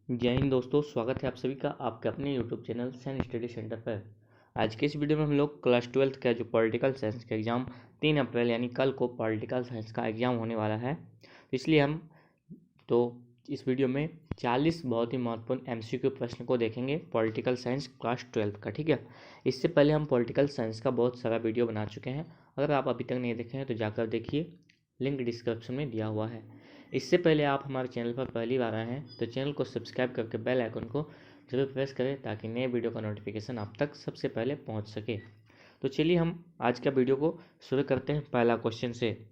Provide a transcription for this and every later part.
जय हिंद दोस्तों, स्वागत है आप सभी का आपके अपने यूट्यूब चैनल सैन स्टडी सेंटर पर। आज के इस वीडियो में हम लोग क्लास 12th का जो पॉलिटिकल साइंस का एग्ज़ाम 3 अप्रैल यानी कल को पॉलिटिकल साइंस का एग्ज़ाम होने वाला है, तो इसलिए हम तो इस वीडियो में 40 बहुत ही महत्वपूर्ण एमसीक्यू प्रश्न को देखेंगे पॉलिटिकल साइंस क्लास 12 का। ठीक है, इससे पहले हम पॉलिटिकल साइंस का बहुत सारा वीडियो बना चुके हैं। अगर आप अभी तक नहीं देखे हैं तो जाकर देखिए, लिंक डिस्क्रिप्शन में दिया हुआ है। इससे पहले आप हमारे चैनल पर पहली बार आए हैं तो चैनल को सब्सक्राइब करके बेल आइकन को जरूर प्रेस करें ताकि नए वीडियो का नोटिफिकेशन आप तक सबसे पहले पहुंच सके। तो चलिए हम आज का वीडियो को शुरू करते हैं पहला क्वेश्चन से।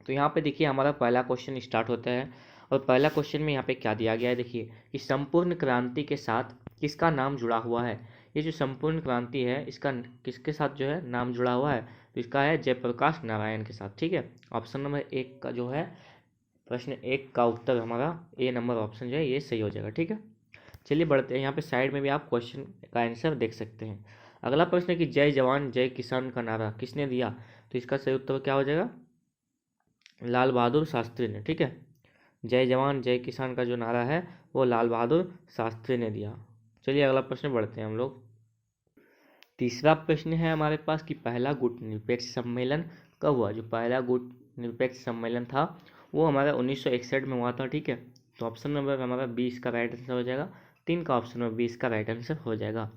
तो यहाँ पे देखिए हमारा पहला क्वेश्चन स्टार्ट होता है और पहला क्वेश्चन में यहाँ पे क्या दिया गया है, देखिए कि संपूर्ण क्रांति के साथ किसका नाम जुड़ा हुआ है। ये जो संपूर्ण क्रांति है इसका किसके साथ जो है नाम जुड़ा हुआ है, तो इसका है जयप्रकाश नारायण के साथ। ठीक है, ऑप्शन नंबर 1 का जो है प्रश्न 1 का उत्तर हमारा ए नंबर ऑप्शन जो है ये सही हो जाएगा। ठीक है, चलिए बढ़ते हैं। यहाँ पे साइड में भी आप क्वेश्चन का आंसर देख सकते हैं। अगला प्रश्न है कि जय जवान जय किसान का नारा किसने दिया, तो इसका सही उत्तर क्या हो जाएगा, लाल बहादुर शास्त्री ने। ठीक है, जय जवान जय किसान का जो नारा है वो लाल बहादुर शास्त्री ने दिया। चलिए अगला प्रश्न बढ़ते हैं हम लोग। तीसरा प्रश्न है हमारे पास कि पहला गुट निरपेक्ष सम्मेलन कब हुआ। जो पहला गुट निरपेक्ष सम्मेलन था वो हमारा 1961 में हुआ था। ठीक है, तो ऑप्शन नंबर हमारा 20 का राइट आंसर हो जाएगा। 3 का ऑप्शन नंबर 20 का राइट आंसर हो जाएगा।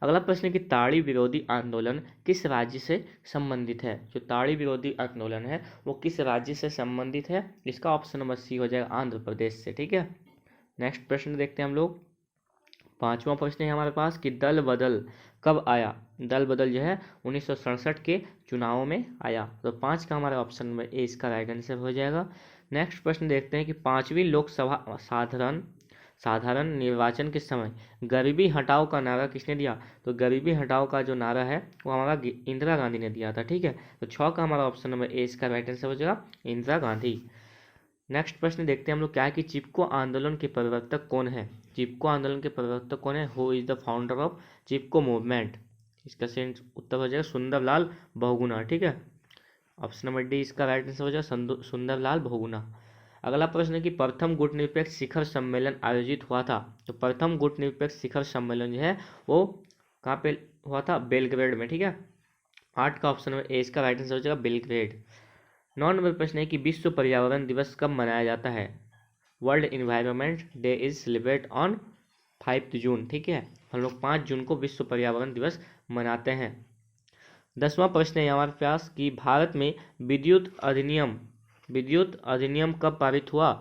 अगला प्रश्न है कि ताड़ी विरोधी आंदोलन किस राज्य से संबंधित है। जो ताड़ी विरोधी आंदोलन है वो किस राज्य से संबंधित है, इसका ऑप्शन नंबर सी हो जाएगा, आंध्र प्रदेश से। ठीक है, नेक्स्ट प्रश्न देखते हैं हम लोग। पांचवा प्रश्न है हमारे पास कि दल बदल कब आया। दल बदल जो है 1967 के चुनावों में आया। तो 5 का हमारा ऑप्शन नंबर ए इसका राइट आंसर हो जाएगा। नेक्स्ट प्रश्न देखते हैं कि 5वीं लोकसभा साधारण निर्वाचन के समय गरीबी हटाओ का नारा किसने दिया। तो गरीबी हटाओ का जो नारा है वो हमारा इंदिरा गांधी ने दिया था। ठीक है, तो 6 का हमारा ऑप्शन नंबर ए इसका राइट आंसर हो जाएगा, इंदिरा गांधी। नेक्स्ट प्रश्न देखते हैं हम लोग क्या है कि चिपको आंदोलन के प्रवर्तक कौन है। चिपको आंदोलन के प्रवर्तक कौन है, who is the founder of Chipko movement. इसका सही उत्तर हो जाएगा सुंदरलाल बहुगुणा। ठीक है, ऑप्शन नंबर डी इसका राइट आंसर हो जाएगा सुंदरलाल बहुगुणा। अगला प्रश्न है कि प्रथम गुट निरपेक्ष शिखर सम्मेलन आयोजित हुआ था। तो प्रथम गुट निरपेक्ष शिखर सम्मेलन जो है वो कहाँ पे हुआ था, बेलग्रेड में। ठीक है, 8 का ऑप्शन नंबर ए इसका राइट आंसर हो जाएगा बेलग्रेड। 9 नंबर प्रश्न है कि विश्व पर्यावरण दिवस कब मनाया जाता है। World environment day is celebrate on 5 जून। ठीक है, हम लोग 5 जून को विश्व पर्यावरण दिवस मनाते हैं। 10वां प्रश्न है हमारे पास कि भारत में विद्युत अधिनियम कब पारित हुआ।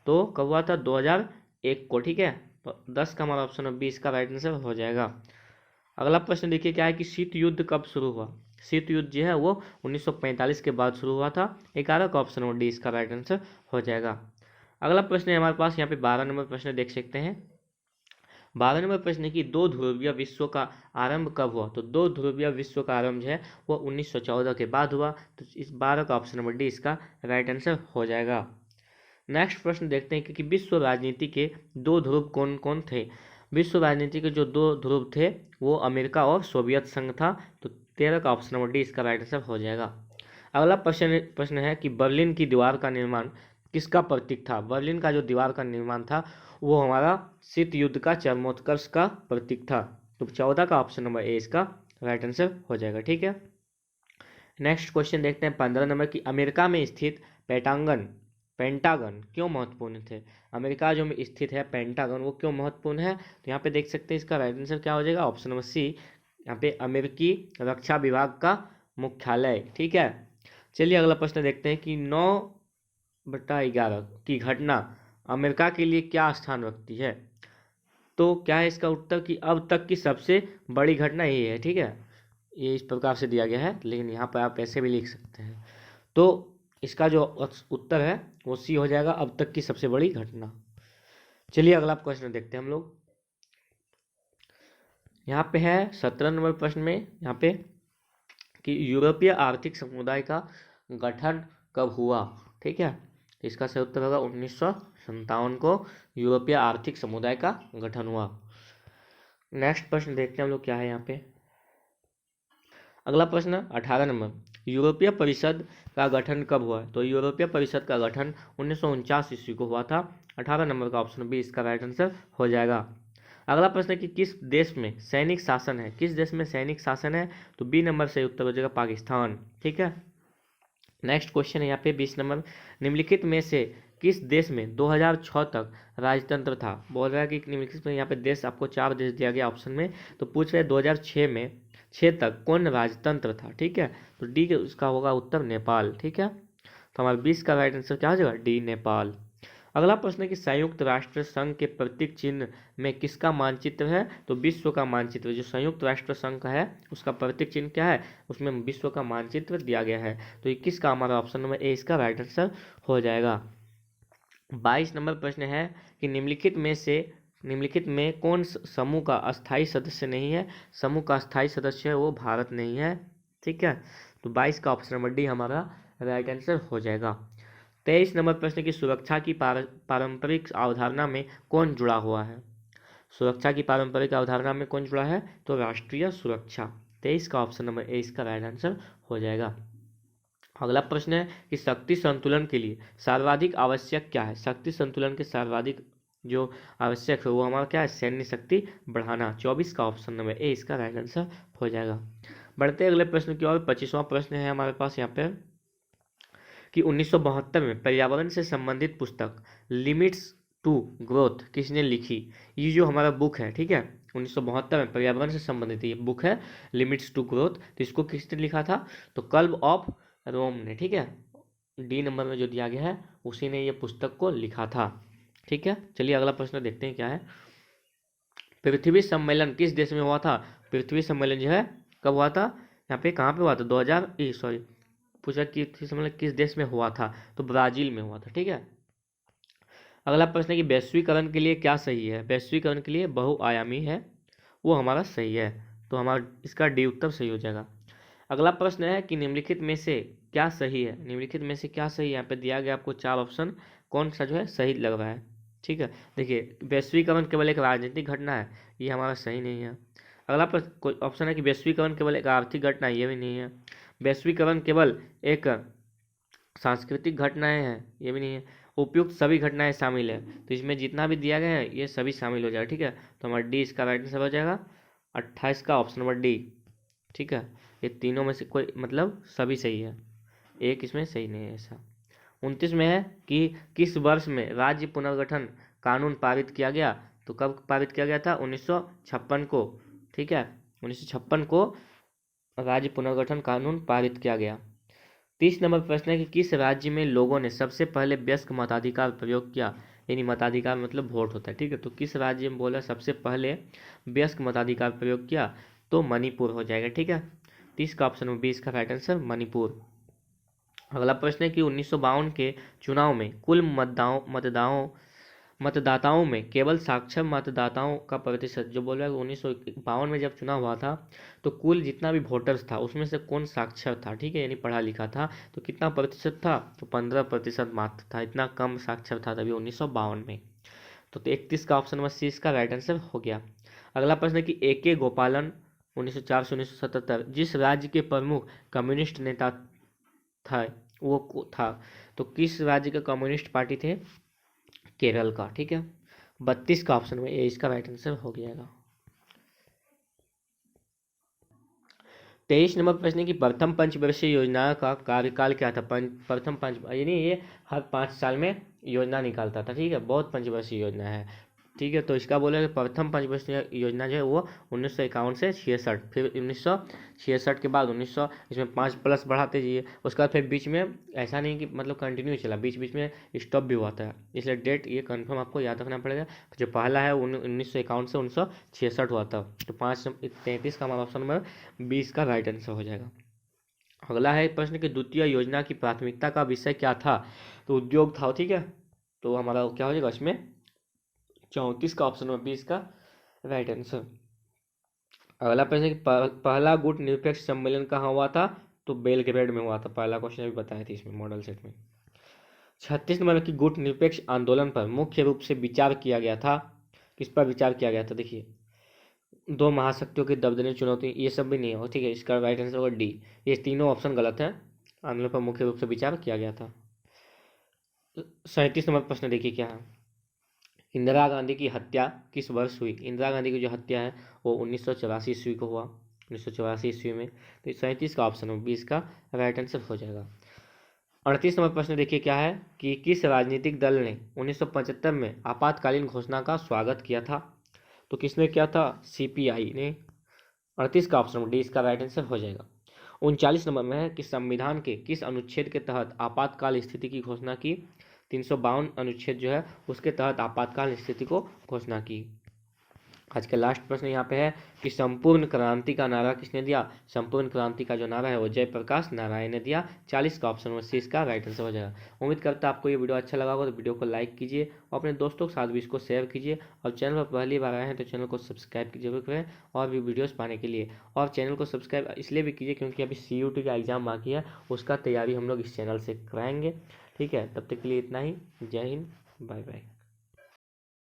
तो कब हुआ था, 2001 को। ठीक है, तो 10 का हमारा ऑप्शन 20 का राइट आंसर हो जाएगा। अगला प्रश्न देखिए क्या है कि शीत युद्ध कब शुरू हुआ। शीत युद्ध जो है वो 1945 के बाद शुरू हुआ था। 11 का ऑप्शन नंबर डी इसका राइट आंसर हो जाएगा। अगला प्रश्न है हमारे पास यहाँ पे 12 नंबर प्रश्न देख सकते हैं। 12 नंबर प्रश्न है कि दो ध्रुवीय विश्व का आरंभ कब हुआ। तो दो ध्रुवीय विश्व का आरंभ जो है वो 1914 के बाद हुआ। तो इस 12 का ऑप्शन नंबर डी इसका राइट आंसर हो जाएगा। नेक्स्ट प्रश्न देखते हैं कि विश्व राजनीति के दो ध्रुव कौन कौन थे। विश्व राजनीति के जो दो ध्रुव थे वो अमेरिका और सोवियत संघ था। तो 13 का ऑप्शन नंबर डी इसका राइट आंसर हो जाएगा। अगला प्रश्न है कि बर्लिन की दीवार का निर्माण किसका प्रतीक था। बर्लिन का जो दीवार का निर्माण था वो हमारा शीत युद्ध का चरमोत्कर्ष का प्रतीक था। तो 14 का ऑप्शन नंबर ए इसका राइट आंसर हो जाएगा। ठीक है, नेक्स्ट क्वेश्चन देखते हैं 15 नंबर की अमेरिका में स्थित पेंटागन क्यों महत्वपूर्ण थे। अमेरिका जो में स्थित है पेंटागन वो क्यों महत्वपूर्ण है, तो यहाँ पे देख सकते हैं इसका राइट आंसर क्या हो जाएगा, ऑप्शन नंबर सी, यहाँ पे अमेरिकी रक्षा विभाग का मुख्यालय। ठीक है, चलिए अगला प्रश्न देखते हैं कि 9/11 की घटना अमेरिका के लिए क्या स्थान रखती है। तो क्या है इसका उत्तर कि अब तक की सबसे बड़ी घटना ये है। ठीक है, ये इस प्रकार से दिया गया है, लेकिन यहाँ पर आप ऐसे भी लिख सकते हैं। तो इसका जो उत्तर है वो सी हो जाएगा, अब तक की सबसे बड़ी घटना। चलिए अगला क्वेश्चन देखते हैं हम लोग। यहाँ पे है 17 नंबर प्रश्न में यहाँ पे कि यूरोपीय आर्थिक समुदाय का गठन कब हुआ। ठीक है, इसका सही उत्तर होगा 1957 को यूरोपीय आर्थिक समुदाय का गठन हुआ। नेक्स्ट प्रश्न देखते हैं हम लोग क्या है यहाँ पे। अगला प्रश्न 18 नंबर यूरोपीय परिषद का गठन कब हुआ। तो यूरोपीय परिषद का गठन 1949 ईस्वी को हुआ था 18 नंबर का ऑप्शन बी इसका राइट आंसर हो जाएगा। अगला प्रश्न है कि किस देश में सैनिक शासन है, किस देश में सैनिक शासन है, तो बी नंबर से उत्तर हो जाएगा पाकिस्तान। ठीक है, नेक्स्ट क्वेश्चन है यहाँ पे 20 नंबर, निम्नलिखित में से किस देश में 2006 तक राजतंत्र था। बोल रहा है कि निम्नलिखित में, यहाँ पे देश आपको 4 देश दिया गया ऑप्शन में, तो पूछ रहे 2006 में 6 तक कौन राजतंत्र था। ठीक है, तो डी के उसका होगा उत्तर नेपाल। ठीक है, तो हमारा 20 का राइट आंसर क्या हो जाएगा, डी नेपाल। अगला प्रश्न है कि संयुक्त राष्ट्र संघ के प्रतीक चिन्ह में किसका मानचित्र है, तो विश्व का मानचित्र। जो संयुक्त राष्ट्र संघ का है उसका प्रतीक चिन्ह क्या है, उसमें विश्व का मानचित्र दिया गया है। तो 21 का हमारा ऑप्शन नंबर ए इसका राइट आंसर हो जाएगा। 22 नंबर प्रश्न है कि निम्नलिखित में कौन समूह का अस्थायी सदस्य नहीं है। समूह का अस्थायी सदस्य है वो भारत नहीं है। ठीक है, तो 22 का ऑप्शन नंबर डी हमारा राइट आंसर हो जाएगा। 23 नंबर प्रश्न की सुरक्षा की पारंपरिक अवधारणा में कौन जुड़ा हुआ है। सुरक्षा की पारंपरिक अवधारणा में कौन जुड़ा है, तो राष्ट्रीय सुरक्षा। 23 का ऑप्शन नंबर ए इसका राइट आंसर हो जाएगा। अगला प्रश्न है कि शक्ति संतुलन के लिए सर्वाधिक आवश्यक क्या है। शक्ति संतुलन के सर्वाधिक जो आवश्यक है वो हमारा क्या है, सैन्य शक्ति बढ़ाना। 24 का ऑप्शन नंबर ए इसका राइट आंसर हो जाएगा। बढ़ते हैं अगले प्रश्न की ओर। 25वां प्रश्न है हमारे पास यहाँ पे कि 1972 में पर्यावरण से संबंधित पुस्तक लिमिट्स टू ग्रोथ किसने लिखी। ये जो हमारा बुक है, ठीक है, 1972 में पर्यावरण से संबंधित ये बुक है लिमिट्स टू ग्रोथ, तो इसको किसने लिखा था, तो क्लब ऑफ रोम ने। ठीक है, डी नंबर में जो दिया गया है उसी ने ये पुस्तक को लिखा था। ठीक है, चलिए अगला प्रश्न देखते हैं क्या है। पृथ्वी सम्मेलन किस देश में हुआ था। पृथ्वी सम्मेलन जो है कब हुआ था, यहाँ पे कहाँ पे हुआ था, 2000 सॉरी पूछा कि सम्मेलन किस देश में हुआ था, तो ब्राजील में हुआ था। ठीक है, अगला प्रश्न है कि वैश्वीकरण के लिए क्या सही है। वैश्वीकरण के लिए बहुआयामी है वो हमारा सही है, तो हमारा इसका डी उत्तर सही हो जाएगा। अगला प्रश्न है कि निम्नलिखित में से क्या सही है। निम्नलिखित में से क्या सही है, यहाँ पे दिया गया आपको 4 ऑप्शन, कौन सा जो है सही लग रहा है। ठीक है, देखिए वैश्वीकरण केवल एक राजनीतिक घटना है, ये हमारा सही नहीं है। अगला प्रश्न ऑप्शन है कि वैश्वीकरण केवल एक आर्थिक घटना है, ये भी नहीं है। वैश्वीकरण केवल एक सांस्कृतिक घटनाएं हैं, ये भी नहीं है। उपयुक्त सभी घटनाएं शामिल है, तो इसमें जितना भी दिया गया है ये सभी शामिल हो जाएगा। ठीक है, तो हमारा डी इसका राइट आंसर हो जाएगा। 28 का ऑप्शन नंबर डी। ठीक है, ये तीनों में से कोई मतलब सभी सही है, एक इसमें सही नहीं है ऐसा। 29 में है कि किस वर्ष में राज्य पुनर्गठन कानून पारित किया गया, तो कब पारित किया गया था, 1956 को। ठीक है, 1956 को राज्य पुनर्गठन कानून पारित किया गया। 30 नंबर प्रश्न है कि किस राज्य में लोगों ने सबसे पहले वयस्क मताधिकार प्रयोग किया, यानी मताधिकार मतलब वोट होता है। ठीक है, तो किस राज्य में बोला सबसे पहले वयस्क मताधिकार प्रयोग किया, तो मणिपुर हो जाएगा। ठीक है, 30 का ऑप्शन में 20 का राइट आंसर मणिपुर। अगला प्रश्न है कि 1952 के चुनाव में कुल मतदाताओं में केवल साक्षर मतदाताओं का प्रतिशत, जो बोल रहा है 1952 में जब चुनाव हुआ था तो कुल जितना भी वोटर्स था उसमें से कौन साक्षर था, ठीक है, यानी पढ़ा लिखा था, तो कितना प्रतिशत था, तो 15% मात्र था, इतना कम साक्षर था तभी 1952 में। तो 31 का ऑप्शन नंबर सी इसका राइट आंसर हो गया। अगला प्रश्न है कि AK गोपालन 1904 से 1977 जिस राज्य के प्रमुख कम्युनिस्ट नेता था वो था, तो किस राज्य का कम्युनिस्ट पार्टी थे, केरल का। ठीक है, 32 का ऑप्शन में ए इसका राइट आंसर हो जाएगा। 23 नंबर प्रश्न है कि प्रथम पंचवर्षीय योजना का कार्यकाल क्या था। प्रथम पंच यानी ये हर 5 साल में योजना निकालता था। ठीक है, बहुत पंचवर्षीय योजना है। ठीक है, तो इसका बोला कि प्रथम पंचवर्षीय योजना जो है वो 1951 से 66, फिर 1966 के बाद 1900 इसमें 5 प्लस बढ़ाते जाइए, उसके बाद फिर बीच में ऐसा नहीं कि मतलब कंटिन्यू चला, बीच बीच में स्टॉप भी हुआ था, इसलिए डेट ये कंफर्म आपको याद रखना पड़ेगा। जो पहला है 1951 से 1966 हुआ था, तो 33 का हमारा ऑप्शन नंबर 20 का राइट आंसर हो जाएगा। अगला है प्रश्न कि द्वितीय योजना की प्राथमिकता का विषय क्या था, तो उद्योग था। ठीक है, तो हमारा क्या हो जाएगा इसमें 34 का ऑप्शन नंबर 20 का राइट आंसर। अगला प्रश्न कि पहला गुट निरपेक्ष सम्मेलन कहाँ हुआ था, तो बेलग्रेड में हुआ था। पहला क्वेश्चन अभी बताए थे इसमें मॉडल सेट में। 36 नंबर की गुट निरपेक्ष आंदोलन पर मुख्य रूप से विचार किया गया था, किस पर विचार किया गया था, देखिए 2 महाशक्तियों की दबदबे चुनौती, ये सब भी नहीं हो। ठीक है, इसका राइट आंसर होगा डी, ये तीनों ऑप्शन गलत है, आंदोलन पर मुख्य रूप से विचार किया गया था। 37 नंबर प्रश्न देखिए क्या है, इंदिरा गांधी की हत्या किस वर्ष हुई? इंदिरा गांधी की जो हत्या है वो 1984 ईस्वी को हुआ, 1984 ईस्वी में। तो 37 का ऑप्शन 20 का राइट आंसर हो जाएगा। 38 नंबर प्रश्न देखिए क्या है कि किस राजनीतिक दल ने 1975 में आपातकालीन घोषणा का स्वागत किया था? तो किसने किया था? सीपीआई ने। 38 का ऑप्शन डी इसका राइट आंसर हो जाएगा। 39 नंबर में है कि संविधान के किस अनुच्छेद के तहत आपातकाल स्थिति की घोषणा की? 352 अनुच्छेद जो है उसके तहत आपातकाल स्थिति को घोषणा की। आज का लास्ट प्रश्न यहाँ पे है कि संपूर्ण क्रांति का नारा किसने दिया? संपूर्ण क्रांति का जो नारा है वो जयप्रकाश नारायण ने दिया। 40 का ऑप्शन सी इसका राइट आंसर हो जाएगा। उम्मीद करता है आपको ये वीडियो अच्छा लगा होगा, तो वीडियो को लाइक कीजिए और अपने दोस्तों के साथ भी इसको शेयर कीजिए। और चैनल पर पहली बार आए हैं तो चैनल को सब्सक्राइब जरूर करें और भी वीडियोज़ पाने के लिए। और चैनल को सब्सक्राइब इसलिए भी कीजिए क्योंकि अभी CUT का एग्ज़ाम बाकी है, उसका तैयारी हम लोग इस चैनल से कराएंगे। ठीक है, तब तक के लिए इतना ही। जय हिंद, बाय बाय।